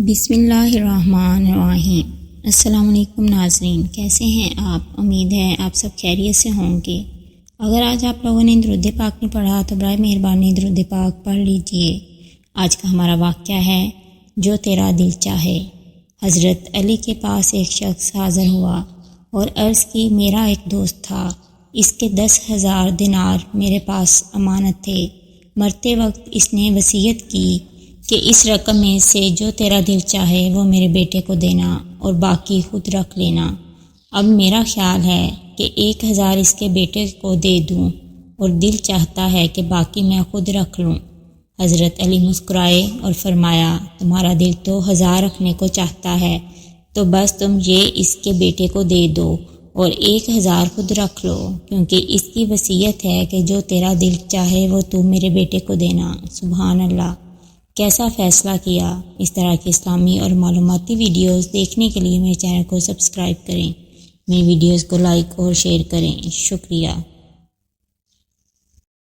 بسم اللہ الرحمن الرحیم۔ السلام علیکم ناظرین، کیسے ہیں آپ؟ امید ہے آپ سب خیریت سے ہوں گے۔ اگر آج آپ لوگوں نے درود پاک نہیں پڑھا تو برائے مہربانی درود پاک پڑھ لیجئے۔ آج کا ہمارا واقعہ ہے جو تیرا دل چاہے۔ حضرت علی کے پاس ایک شخص حاضر ہوا اور عرض کی، میرا ایک دوست تھا، اس کے 10,000 دینار میرے پاس امانت تھے۔ مرتے وقت اس نے وصیت کی کہ اس رقم میں سے جو تیرا دل چاہے وہ میرے بیٹے کو دینا اور باقی خود رکھ لینا۔ اب میرا خیال ہے کہ 1,000 اس کے بیٹے کو دے دوں اور دل چاہتا ہے کہ باقی میں خود رکھ لوں۔ حضرت علی مسکرائے اور فرمایا، تمہارا دل تو 1,000 رکھنے کو چاہتا ہے، تو بس تم یہ اس کے بیٹے کو دے دو اور 1,000 خود رکھ لو، کیونکہ اس کی وصیت ہے کہ جو تیرا دل چاہے وہ تو میرے بیٹے کو دینا۔ سبحان اللہ، کیسا فیصلہ کیا۔ اس طرح کی اسلامی اور معلوماتی ویڈیوز دیکھنے کے لیے میرے چینل کو سبسکرائب کریں، میری ویڈیوز کو لائک اور شیئر کریں۔ شکریہ۔